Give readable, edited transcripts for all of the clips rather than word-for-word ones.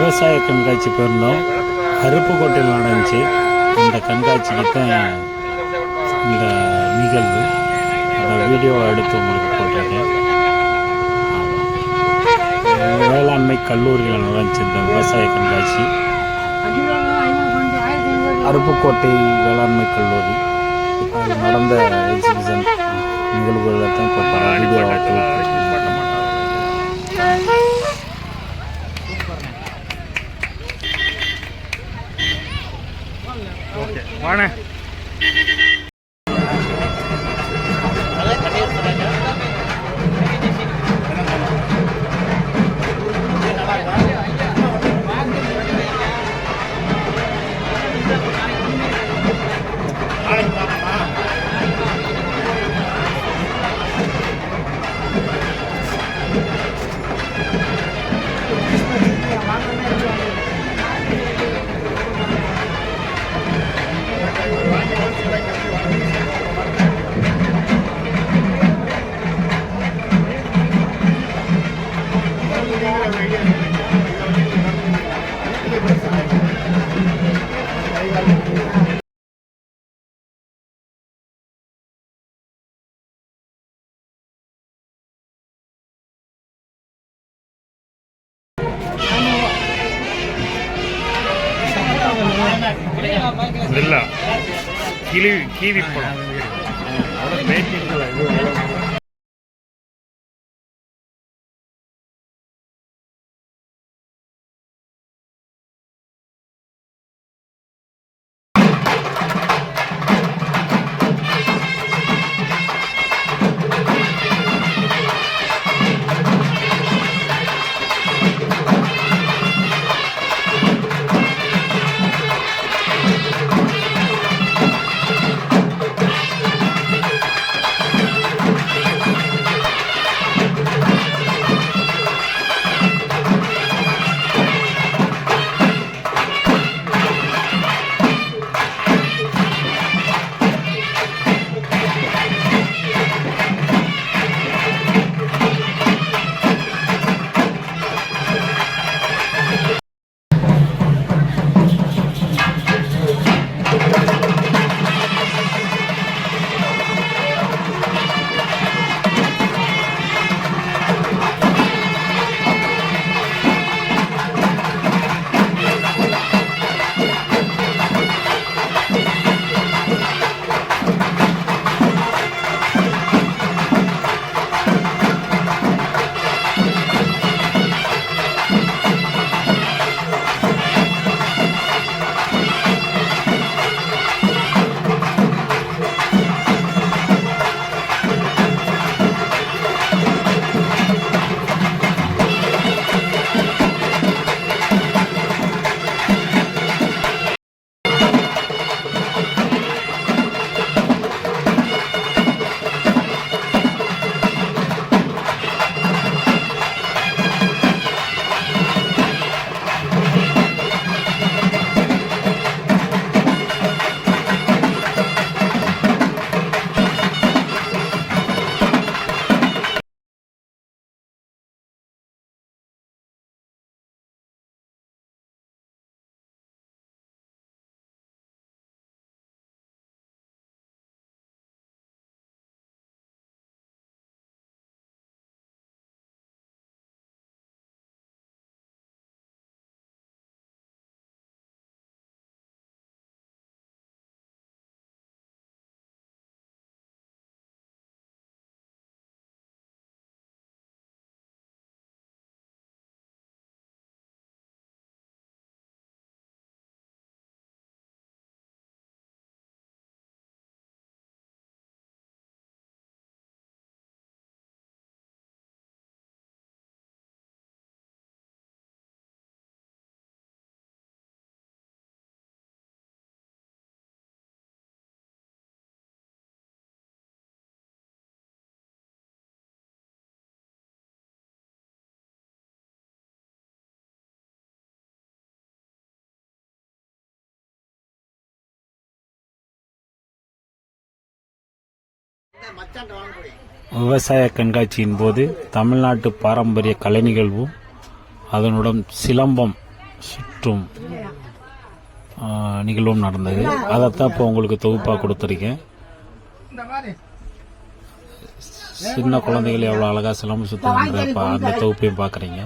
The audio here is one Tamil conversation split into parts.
விவசாய கண்காட்சி போயிருந்தோம். அருப்புக்கோட்டையில் நடந்துச்சு. அந்த கண்காட்சிக்கு தான் இந்த நிகழ்வு. அந்த வீடியோவை எடுத்து உங்களுக்கு போட்டிருக்கேன். வேளாண்மை கல்லூரியில் நடந்துச்சு இந்த விவசாய கண்காட்சி. அருப்புக்கோட்டை வேளாண்மை கல்லூரி அது நடந்த எக்ஸிபிஷன் நிகழ்வுகளை தான் இப்போ வீடியோவை வாண ಇಲ್ಲ ಕಿವಿ ಪಡ விவசாய கண்காட்சியின் போது தமிழ்நாட்டு பாரம்பரிய கலை நிகழ்வும் அதனுடன் சிலம்பம் சுற்றும் நிகழ்வும் நடந்தது. அதைத்தான் இப்போ உங்களுக்கு தொகுப்பாக கொடுத்துருக்கேன். சின்ன குழந்தைகள் எவ்வளோ அழகாக சிலம்பு சுற்றுவாங்க அந்த தொகுப்பையும் பார்க்குறீங்க.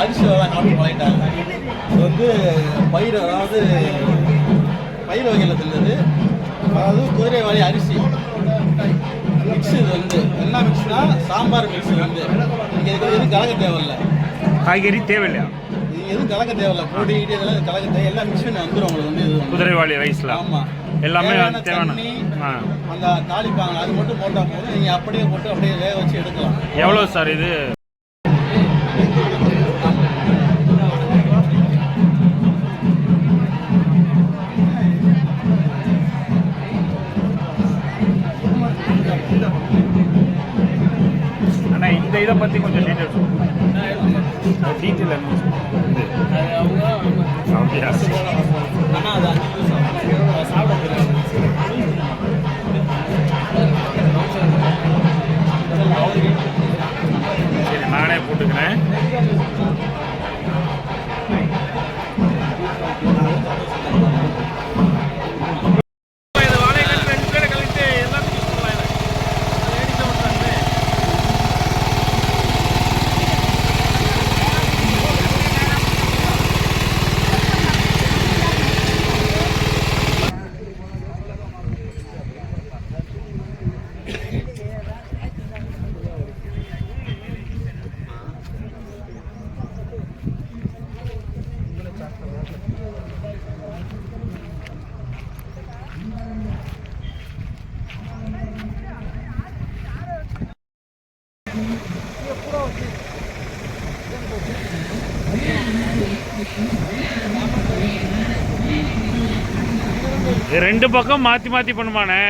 அரிசியெல்லாம் காப்பி பழகிட்டாங்க. இது வந்து பயிர், அதாவது பயிர் வகையில் இருந்தது. அதாவது குதிரைவாலி அரிசி மிக்ஸ். இது வந்து என்ன மிக்ஸ்னா சாம்பார் மிக்ஸ். வந்து நீங்கள் இதுக்கு எதுவும் கலக்க தேவையில்லை, காய்கறி தேவையில்லையா? நீங்கள் எதுவும் கலக்க தேவையில்ல. பொடி இடி இதெல்லாம் கலக்க தேவை, எல்லாம் மிக்ஸ் பண்ணி வந்துடும் உங்களுக்கு வந்து இது வந்து. குதிரைவாளி ரைஸ்ல ஆமா, எல்லாமே தேவையான தேவையான. தண்ணி, ஆ. அந்த தாளிப்பாங்க அது மட்டும் போட்டால் போதும். நீங்கள் அப்படியே போட்டு அப்படியே வேக வச்சு எடுக்கலாம். எவ்வளோ சார் இது? அண்ணா இந்த இதை பற்றி கொஞ்சம் டீட்டெயில் சொல்லுங்கள். டீட்டெயில் என்ன இது? அப்படியா? ஆனால் அது 5 நிமிஷம் சாப்பிட சரி, நானே போட்டுக்கிறேன். ரெண்டு பக்கம் மாற்றி மாற்றி பண்ணுமாண்ணே?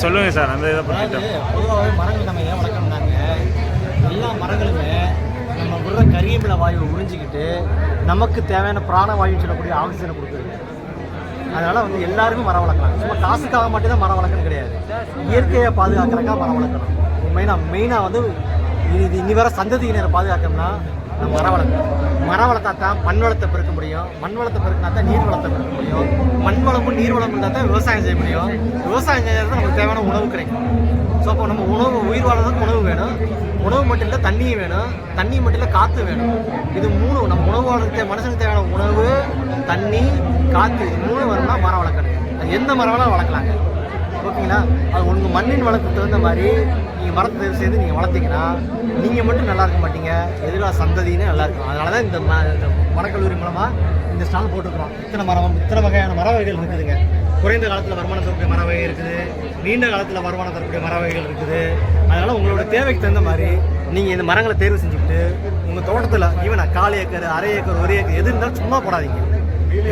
சொல்லுங்கள் சார் அந்த இதை பற்றி. அதாவது பொதுவாகவே மரங்கள் நம்ம ஏன் வளர்க்கணும்னாங்க, எல்லா மரங்களுமே நம்ம விடுற கரியமில வாயுவை உறிஞ்சிக்கிட்டு நமக்கு தேவையான பிராணவாயுன்னு சொல்லக்கூடிய ஆக்சிஜனை கொடுக்குறது. அதனால் வந்து எல்லாருமே மரம் வளர்க்கலாம். சும்மா காசுக்காக மட்டும்தான் மரம் வளர்க்கணும் கிடையாது, இயற்கையை பாதுகாக்கிறக்காக மரம் வளர்க்கணும். மெயினாக வந்து இது இனி வர சந்ததியினரை பாதுகாக்கணும்னா நம்ம மரம் வளர்க்கணும். மரம் வளர்த்தா தான் மண் வளத்தை பெருக்க முடியும், மண் வளத்தை பெருக்கினா தான் நீர் வளத்தை பெருக்க முடியும், மண் வளமும் நீர் வளம் இருந்தால் தான் விவசாயம் செய்ய முடியும், விவசாயம் செய்யறது நமக்கு தேவையான உணவு கிடைக்கும். ஸோ அப்போ நம்ம உணவு உயிர் வாழ்றதுக்கு உணவு வேணும், உணவு மட்டும் இல்லை தண்ணியும் வேணும், தண்ணி மட்டும் இல்லை காற்று வேணும். இது மூணு நம்ம உணவு வாழ்றதுக்கு மனுஷனுக்கு தேவையான உணவு, தண்ணி, காற்று, இது மூணு வரணும்னா மரம் வளர்க்கணும். அது எந்த மரம் வேணாலும் வளர்க்கலாங்க. ஓகேங்களா? அது உங்கள் மண்ணின் வளத்துக்கு தகுந்த மாதிரி நீங்கள் மரத்தை தேர்வு செய்து நீங்கள் வளர்த்தீங்கன்னா நீங்கள் மட்டும் நல்லா இருக்க மாட்டீங்க, எதிர்கால சந்ததினே நல்லா இருக்கும். அதனால தான் இந்த மரக்கல்லூரி மூலமாக இந்த ஸ்டால் போட்டுருக்கோம். இத்தனை வகையான மர வகைகள் இருக்குதுங்க. குறைந்த காலத்தில் வருமானம் தரக்கூடிய மர வகை இருக்குது, நீண்ட காலத்தில் வருமானம் தரக்கூடிய மர வகைகள் இருக்குது. அதனால் உங்களோட தேவைக்கு தகுந்த மாதிரி நீங்கள் இந்த மரங்களை தேர்வு செஞ்சுக்கிட்டு உங்கள் தோட்டத்தில் ஈவன் 1/4 ஏக்கர், அரை ஏக்கர், 1 ஏக்கர் எது இருந்தாலும் சும்மா போடாதீங்க.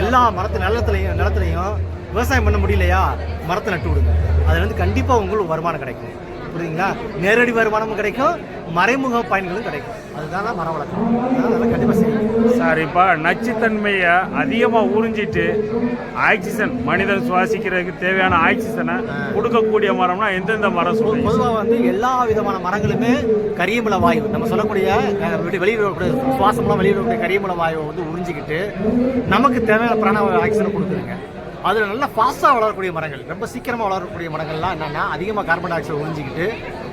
எல்லா நிலத்துலையும் விவசாயம் பண்ண முடியலையா, மரத்தை நட்டு விடுங்க. அதுல இருந்து கண்டிப்பாக உங்களுக்கு வருமானம் கிடைக்கும். புரியுதுங்களா? நேரடி வருமானமும் கிடைக்கும், மறைமுக பயன்களும் கிடைக்கும். அதுதான் மரம் வளர்க்கணும். அதெல்லாம் கண்டிப்பாக செய்யும் சார். இப்போ நச்சுத்தன்மையை அதிகமாக உறிஞ்சிட்டு ஆக்சிஜன் மனிதன் சுவாசிக்கிறதுக்கு தேவையான ஆக்சிஜனை கொடுக்கக்கூடிய மரம்னா எந்தெந்த மரம் சொல்லுங்க? பொதுவாக வந்து எல்லா விதமான மரங்களுமே கரியமில வாயு, நம்ம சொல்லக்கூடிய வெளியிடக்கூடிய சுவாசமெல்லாம் வெளியிடக்கூடிய கரியமில வாயுவை வந்து உறிஞ்சிக்கிட்டு நமக்கு தேவையான பிராண ஆக்சிஜனை கொடுக்குதுங்க. அதில் நல்லா ஃபாஸ்ட்டாக வளரக்கூடிய மரங்கள், ரொம்ப சீக்கிரமாக வளரக்கூடிய மரங்கள்லாம் என்னென்னா அதிகமாக கார்பன் டை ஆக்சைடு உறிஞ்சிக்கிட்டு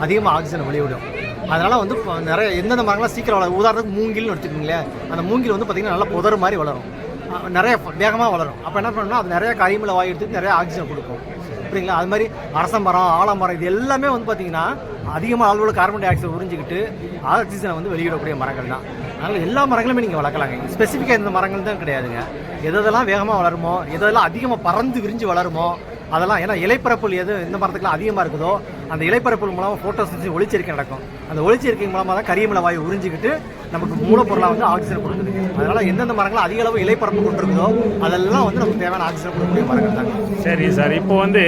அதிகமாக ஆக்சிஜனை வெளியிடும். அதனால் வந்து நிறைய எந்தெந்த மரங்கள்லாம் சீக்கிரம் வளரும், உதாரணத்துக்கு மூங்கில்னு எடுத்துக்கிங்களேன். அந்த மூங்கில் வந்து பார்த்திங்கன்னா நல்லா புதர் மாதிரி வளரும், நிறைய வேகமாக வளரும். அப்போ என்ன பண்ணணும்னா அது நிறைய கரிமல வாயு எடுத்துட்டு நிறைய ஆக்சிஜன் கொடுக்கும். புரியுங்களா? அது மாதிரி அரச மரம், ஆலமரம் இது எல்லாமே வந்து பார்த்திங்கன்னா அதிகமாக அளவில் கார்பன் டை ஆக்சைடு உறிஞ்சிக்கிட்டு ஆக்சிஜனை வந்து வெளியிடக்கூடிய மரங்கள் தான். அதனால் எல்லா மரங்களுமே நீங்கள் வளர்க்கலாங்க. ஸ்பெசிஃபிக்காக இந்த மரங்கள் தான் கிடையாதுங்க. எதெல்லாம் வேகமாக வளருமோ, எதெல்லாம் அதிகமாக பறந்து விரிஞ்சு வளருமோ அதெல்லாம். ஏன்னா இலைப்பரப்புகள் எது எந்த மரத்துக்குலாம் அதிகமாக இருக்குதோ அந்த இலைப்பரப்புகள் மூலமாக ஃபோட்டோசிந்தசிஸ் ஒளிச்சேர்க்கை நடக்கும். அந்த ஒளிச்சேர்க்கை மூலமாக தான் கரியமில வாயு உறிஞ்சிக்கிட்டு நமக்கு மூலப்பொருளாக வந்து ஆக்சிஜன் கொடுக்குது. அதனால் எந்தெந்த மரங்கள் அதிக அளவு இலைப்பரப்பு கொண்டிருக்குதோ அதெல்லாம் வந்து நமக்கு தேவையான ஆக்சிஜன் கொடுக்கக்கூடிய மரங்கள் தாங்க. சரி சார். இப்போ வந்து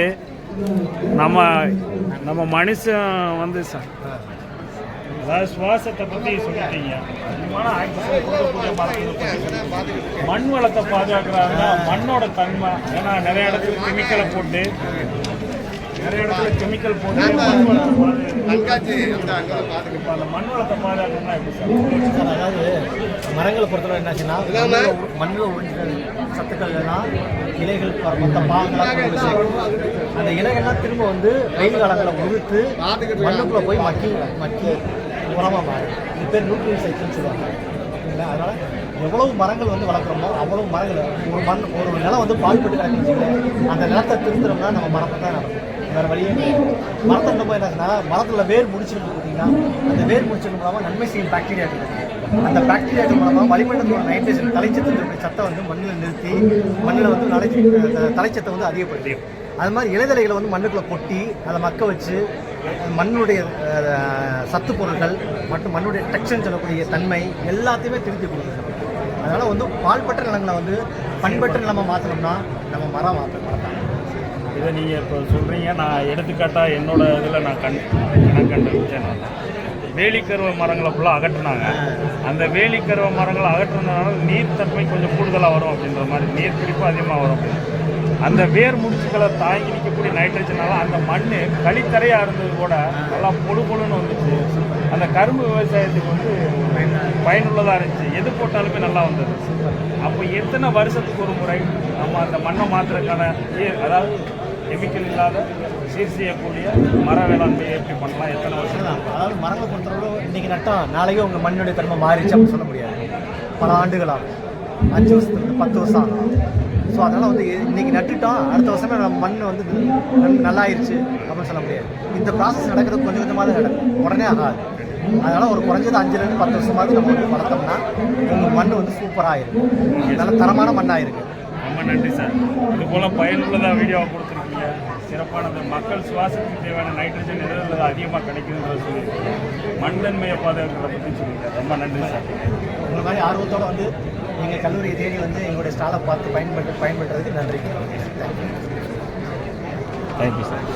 நம்ம மனுஷன் வந்து சார் அதாவது சுவாசத்தை பற்றி சொல்லிட்டீங்க, மண் வளத்தை பாதுகாக்கிறாங்கன்னா மண்ணோட தன்மை. ஏன்னா நிறைய இடத்துல கெமிக்கல் போட்டு அந்த மண் வளத்தை பாதுகாக்கணும்னா எப்படி சார்? அதாவது மரங்களை பொறுத்தவரை என்னாச்சுன்னா மண்ணில் உறிஞ்சிற சத்துக்கள் எல்லாம் இலைகள் மற்ற பாகங்களாக அந்த இலைகள்லாம் திரும்ப வந்து வெயில் காலங்களில் உதிர்த்து மண்ணுக்குள்ளே போய் மக்கி உரமாக மாறும். இது பேர் நியூட்ரியன் சைக்கிள்னு சொல்லுவாங்க. ஓகேங்களா? அதனால் எவ்வளவு மரங்கள் வந்து வளர்க்குறோமோ அவ்வளவு மரங்கள் ஒரு நிலம் வந்து பால்பட்டு கிடக்குன்னு அந்த நிலத்தை திருத்துறோம்னா நம்ம மரத்தை தான் நடக்கும். வேறு வழியே மரத்தை நம்ம என்னாச்சுன்னா மரத்தில் வேர் முடிச்சிருக்கு பார்த்தீங்கன்னா அந்த வேர் முடிச்சது மூலமாக நன்மை செய்யும் பாக்டீரியா இருக்குது. அந்த பாக்டீரியாக்கள் மூலமாக வளிமண்டலத்தோட நைட்ரஜன் தலைச்சத்து சத்தை வந்து மண்ணில் நிறுத்தி மண்ணில் வந்து தலைச்சத்தை வந்து அதிகப்படுத்தியும். அது மாதிரி இலைதலைகளை வந்து மண்ணுக்குள்ளே கொட்டி அதை மக்க வச்சு மண்ணுடைய சத்து பொருட்கள் மற்றும் மண்ணுடைய டெக்ஸ்டர்னு சொல்லக்கூடிய தன்மை எல்லாத்தையுமே திருத்தி கொடுக்குது. அதனால் வந்து பால்பற்ற நிலங்களை வந்து பண்பற்ற நிலமாக மாற்றணும்னா நம்ம மரம் மாற்றணும். இதை நீங்கள் இப்போ சொல்கிறீங்க, நான் எடுத்துக்காட்டாக என்னோட இதில் நான் கண்டுபிடிச்சேன். வேலிக்கருவ மரங்களை ஃபுல்லாக அகற்றினாங்க. அந்த வேலிக்கருவ மரங்களை அகற்றுனதுனால நீர்த்தன்மை கொஞ்சம் கூடுதலாக வரும் அப்படின்ற மாதிரி, நீர் பிடிப்பு அதிகமாக வரும். அந்த வேர் முடிச்சுக்களை தாங்கி நிற்கக்கூடிய நைட்ரஜனால அந்த மண் களித்தரையாக இருந்தது கூட நல்லா பொழுன்னு வந்துச்சு. அந்த கரும்பு விவசாயத்துக்கு வந்து பயனுள்ளதாக இருந்துச்சு, எது போட்டாலுமே நல்லா வந்தது. அப்போ எத்தனை வருஷத்துக்கு ஒரு முறை நம்ம அந்த மண்ணை மாற்றுறதுக்கான அதாவது கெமிக்கல் இல்லாத சீர் செய்யக்கூடிய மர வேளாண்மையை எப்படி பண்ணலாம்? எத்தனை வருஷம் தான்? அதாவது மரங்களை பொறுத்தவரை இன்றைக்கி நட்டோம் நாளைக்கு உங்கள் மண்ணுடைய தன்மை மாறிச்சு அப்படின்னு சொல்ல முடியாது. பல ஆண்டுகளாகும், 5 வருஷத்துக்கு 10 வருஷம் ஆகும். ஸோ அதனால் வந்து இன்றைக்கி நட்டுட்டோம் அடுத்த வருஷமே நம்ம மண் வந்து நல்லாயிருச்சு அப்படின்னு சொல்ல முடியாது. இந்த ப்ராசஸ் நடக்கிறது கொஞ்சம் கொஞ்சமாக தான் நடக்கும், உடனே ஆகாது. அதனால் ஒரு குறைஞ்சது 5லேருந்து 10 வருஷமாவது நம்ம வந்து வளர்த்தோம்னா உங்கள் மண் வந்து சூப்பராக இருக்கும், நல்ல தரமான மண்ணாக இருக்குது. ரொம்ப நன்றி சார். இது போல் பயனுள்ளதாக வீடியோவை கொடுத்துருக்கீங்க. சிறப்பானது மக்கள் சுவாசத்துக்கு தேவையான நைட்ரஜன் எதில் அதிகமாக கிடைக்குதுன்றத சொல்லியிருக்கீங்க. மண் தன்மையை பாதுகாக்கிறத பற்றி சொல்லியிருக்கேன். ரொம்ப நன்றி சார். உங்கள் மாதிரி ஆர்வத்தோடு வந்து எங்கள் கல்லூரியை தேடி வந்து எங்களுடைய ஸ்டாலை பார்த்து பயன்படுறதுக்கு நன்றி. Thank you sir.